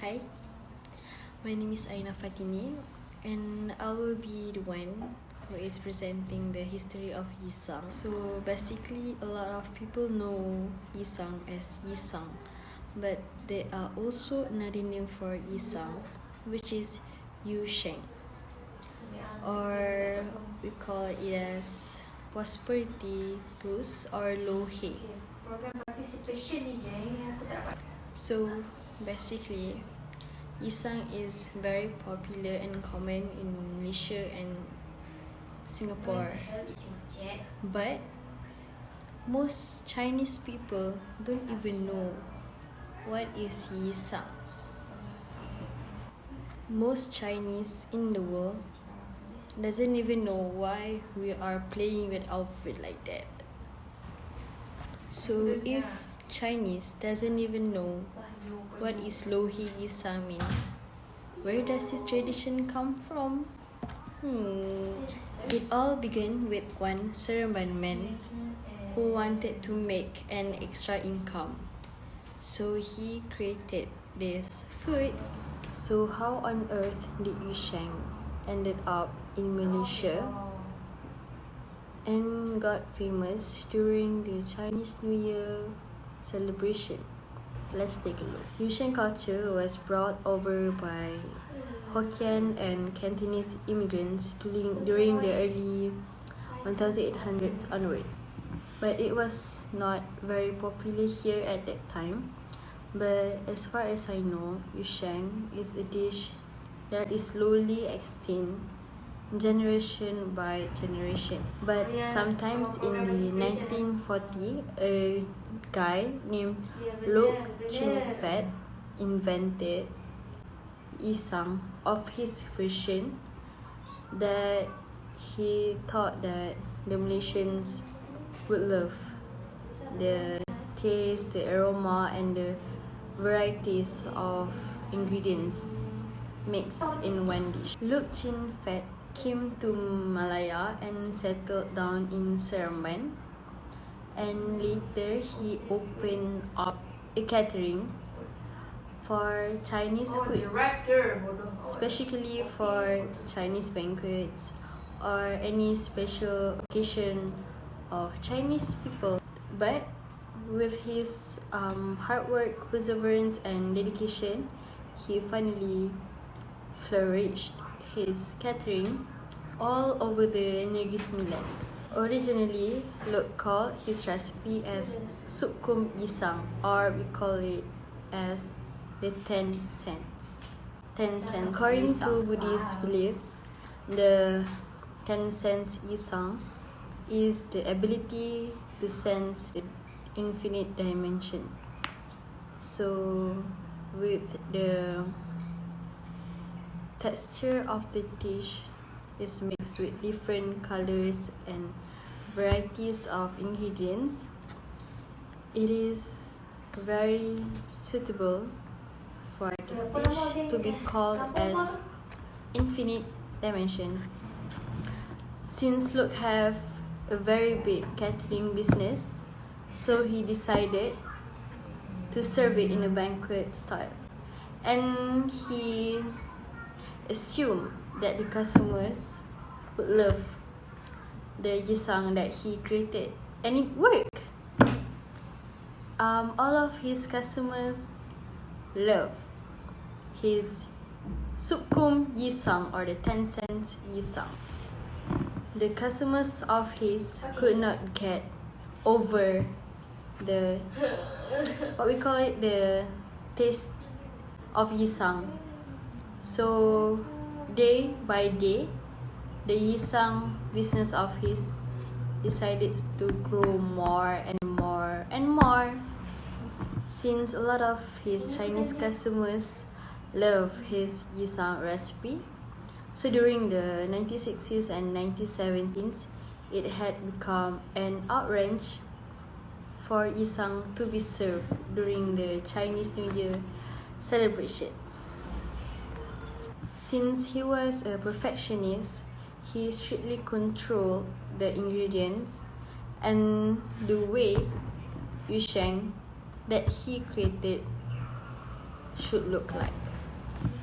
Hi, my name is Aina Fatini, and I will be the one who is presenting the history of Yisang. So basically, a lot of people know Yisang as Yisang, but there are also another name for Yisang, which is Yusheng, or we call it as prosperity tools or lohe. So basically, Yisang is very popular and common in Malaysia and Singapore. But most Chinese people don't even know what is Yisang. Most Chinese in the world doesn't even know why we are playing with outfit like that. So if Chinese doesn't even know what is Lohi Yisang means, where does this tradition come from? It all began with one Seremban man who wanted to make an extra income. So he created this food. So how on earth did Yusheng ended up in Malaysia and got famous during the Chinese New Year celebration? Let's take a look. Yusheng culture was brought over by Hokkien and Cantonese immigrants during the early 1800s onward. But it was not very popular here at that time. But as far as I know, Yusheng is a dish that is slowly extinct generation by generation. But sometimes in the 1940s, a guy named Lok Chin Fat invented Yisang of his version that he thought that the Malaysians would love. The taste, the aroma, and the varieties of ingredients mixed in one dish. Lok Chin Fat came to Malaya and settled down in Seremban, and later he opened up a catering for Chinese food, especially for Chinese banquets or any special occasion of Chinese people. But with his hard work, perseverance, and dedication, he finally flourished his catering all over the Negeri Sembilan. Originally, Lok called his recipe as Sup Kum Yisang, or we call it as the 10 cents. 10 cents. According to Buddhist beliefs, the 10 cents Yisang is the ability to sense the infinite dimension. So, with the texture of the dish is mixed with different colors and varieties of ingredients, it is very suitable for the dish to be called as infinite dimension. Since Lok have a very big catering business, so he decided to serve it in a banquet style, and he assumed that the customers would love the Yisang that he created, and it worked. All of his customers love his Sup Kum Yisang, or the 10 cents Yisang. The customers of his could not get over the what we call it, the taste of Yisang. So day by day, the Yisang business of his decided to grow more and more and more, since a lot of his Chinese customers love his Yisang recipe. So during the 1960s and 1970s, it had become an outrage for Yisang to be served during the Chinese New Year celebration. Since he was a perfectionist, he strictly controlled the ingredients and the way Yusheng that he created should look like.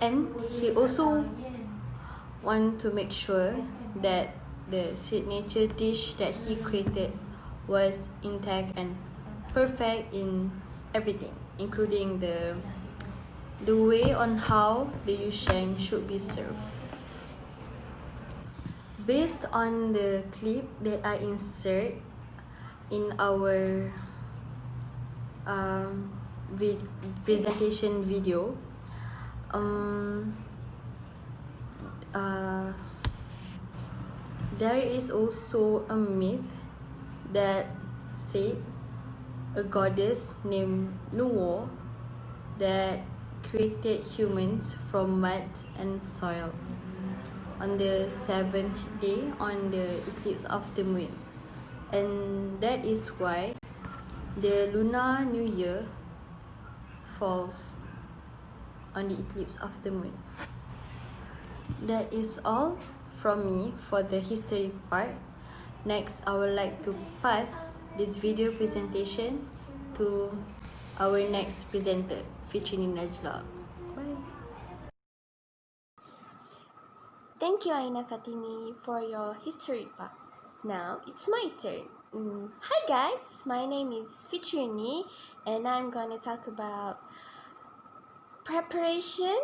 And he also want to make sure that the signature dish that he created was intact and perfect in everything, including the way on how the yusheng should be served. Based on the clip that I insert in our presentation video, there is also a myth that said a goddess named Nuo that created humans from mud and soil on the 7th day on the eclipse of the moon, and that is why the Lunar New Year falls on the eclipse of the moon. That is all from me for the history part. Next, I would like to pass this video presentation to our next presenter, featuring Najla. Bye. Thank you, Aina Fatini, for your history part. Now it's my turn. Hi guys, my name is Fitrini and I'm gonna talk about preparation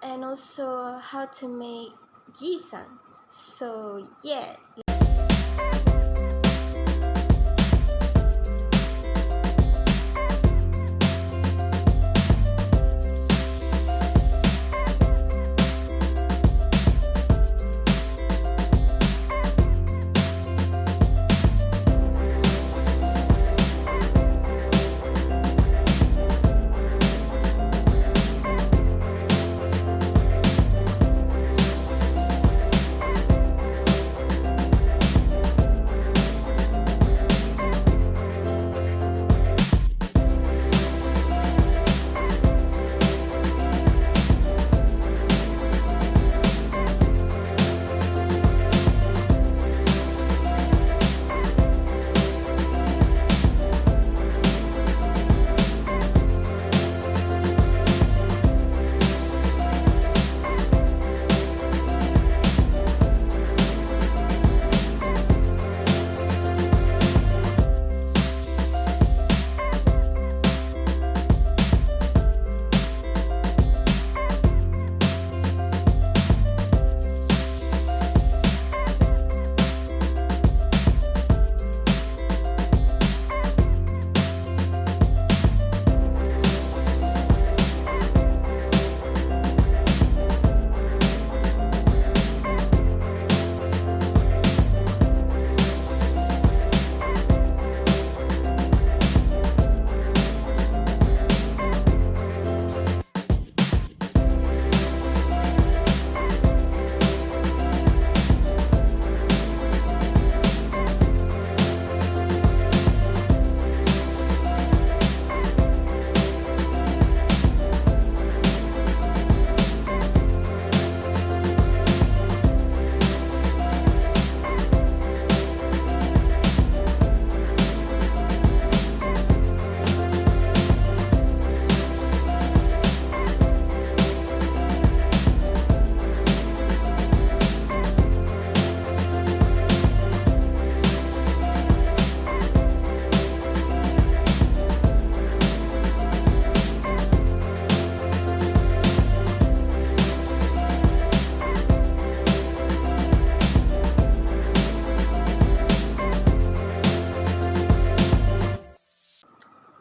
and also how to make gisang. So yeah.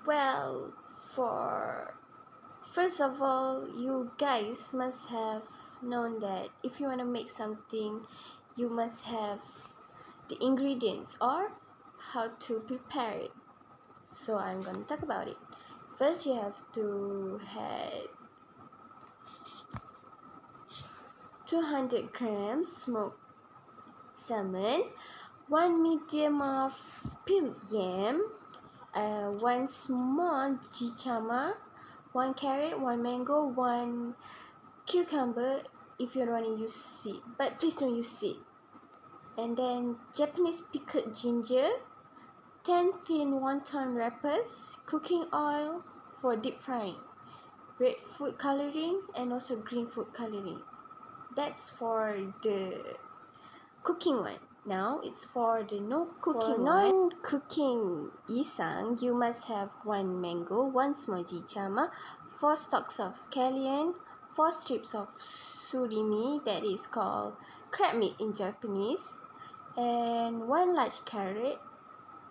Well, first of all, you guys must have known that if you want to make something, you must have the ingredients or how to prepare it. So I'm going to talk about it. First, you have to have 200 grams smoked salmon, 1 medium of peeled yam, 1 small jichama, 1 carrot, 1 mango, 1 cucumber if you don't want to use seed, but please don't use seed. And then Japanese pickled ginger, 10 thin wonton wrappers, cooking oil for deep frying. red food coloring and also green food coloring. That's for the cooking one. Now it's for the no cooking For one. Non-cooking yisang, you must have 1 mango, 1 small jichama, 4 stalks of scallion, 4 strips of surimi, that is called crab meat in Japanese, and 1 large carrot,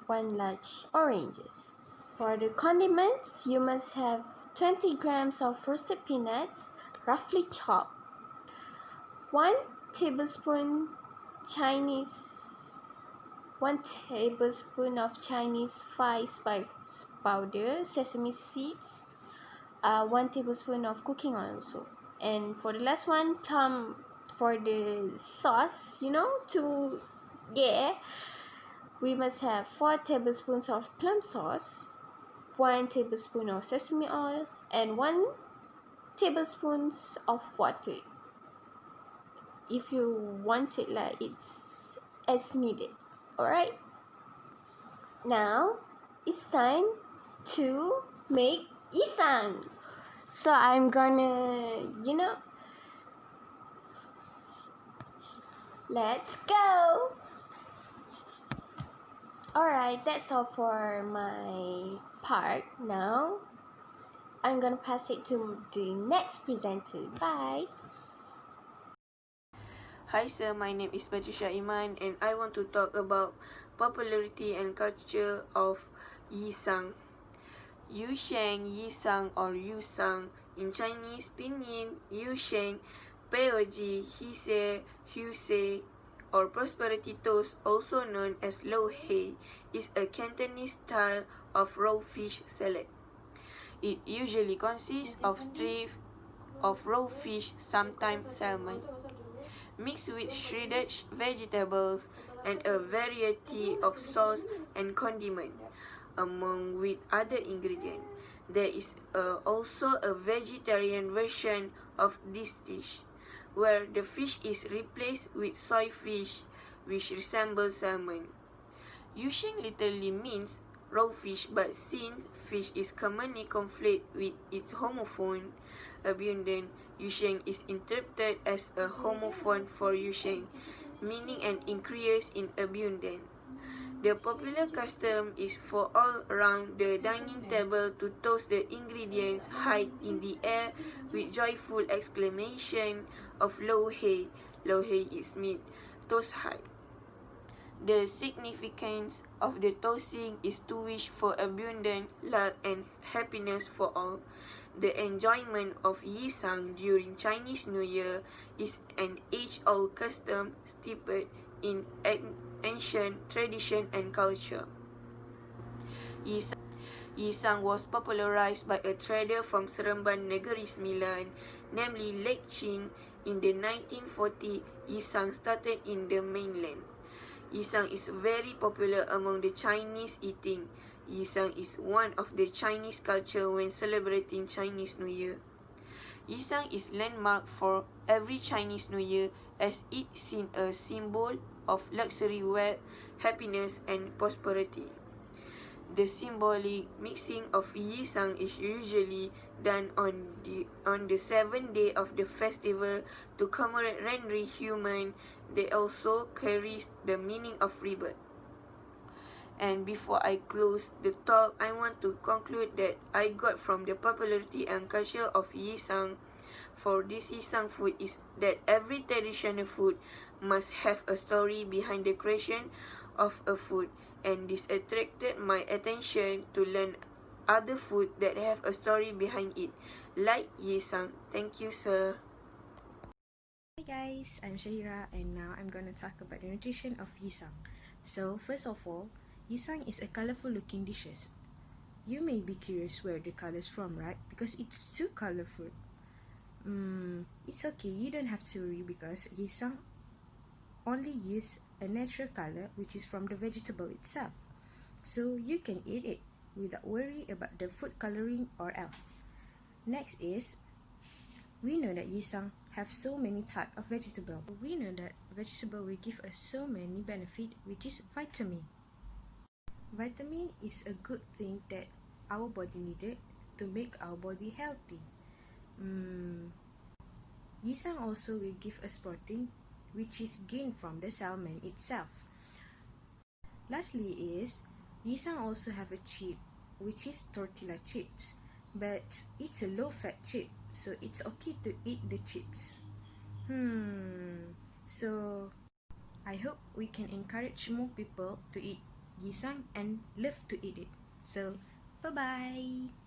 1 large oranges. For the condiments, you must have 20 grams of roasted peanuts, roughly chopped, 1 tablespoon of Chinese 5 spice powder, sesame seeds, 1 tablespoon of cooking oil also. And for the last one, plum, for the sauce, we must have 4 tablespoons of plum sauce, 1 tablespoon of sesame oil, and 1 tablespoon of water. If you want it, like, it's as needed. Alright, now it's time to make yisang. So I'm gonna, let's go. Alright, that's all for my part. Now I'm gonna pass it to the next presenter. Bye. Hi sir, my name is Patricia Iman and I want to talk about popularity and culture of Yisang. Yusheng, Yisang or Yusang in Chinese pinyin, Yusheng, Peoji, Hise, Huse or prosperity toast, also known as lo hei, is a Cantonese style of raw fish salad. It usually consists of strips of raw fish, sometimes salmon, mixed with shredded vegetables and a variety of sauce and condiment, among with other ingredients. There is also a vegetarian version of this dish, where the fish is replaced with soy fish, which resembles salmon. Yusheng literally means raw fish, but since fish is commonly conflated with its homophone, abundant, Yusheng is interpreted as a homophone for Yusheng, meaning an increase in abundance. The popular custom is for all around the dining table to toast the ingredients high in the air with joyful exclamation of lo hei. Lo hei is meat, toast high. The significance of the toasting is to wish for abundant luck and happiness for all. The enjoyment of Yisang during Chinese New Year is an age-old custom steeped in ancient tradition and culture. Yisang was popularized by a trader from Seremban Negeri Sembilan, namely Lek Ching. In the 1940s, Yisang started in the mainland. Yisang is very popular among the Chinese eating. Yisang is one of the Chinese culture when celebrating Chinese New Year. Yisang is landmark for every Chinese New Year as it is a symbol of luxury, wealth, happiness, and prosperity. The symbolic mixing of Yisang is usually done on the 7th day of the festival to commemorate Renri human. They also carries the meaning of rebirth. And before I close the talk, I want to conclude that I got from the popularity and culture of Yisang for this Yisang food is that every traditional food must have a story behind the creation of a food, and this attracted my attention to learn other food that have a story behind it, like Yisang. Thank you, sir. Hi guys, I'm Shahira and now I'm going to talk about the nutrition of yisang. So first of all, yisang is a colorful looking dishes. You may be curious where the color is from, right? Because it's too colorful. It's okay, you don't have to worry because yisang only use a natural color which is from the vegetable itself. So you can eat it without worry about the food coloring or else. Next is, we know that yisang have so many types of vegetable. We know that vegetable will give us so many benefit, which is vitamin. Vitamin is a good thing that our body needed to make our body healthy. Yisang also will give us protein, which is gained from the salmon itself. Lastly is, Yisang also have a chip, which is tortilla chips, but it's a low-fat chip, so it's okay to eat the chips. So I hope we can encourage more people to eat Yisang and love to eat it. So, bye-bye!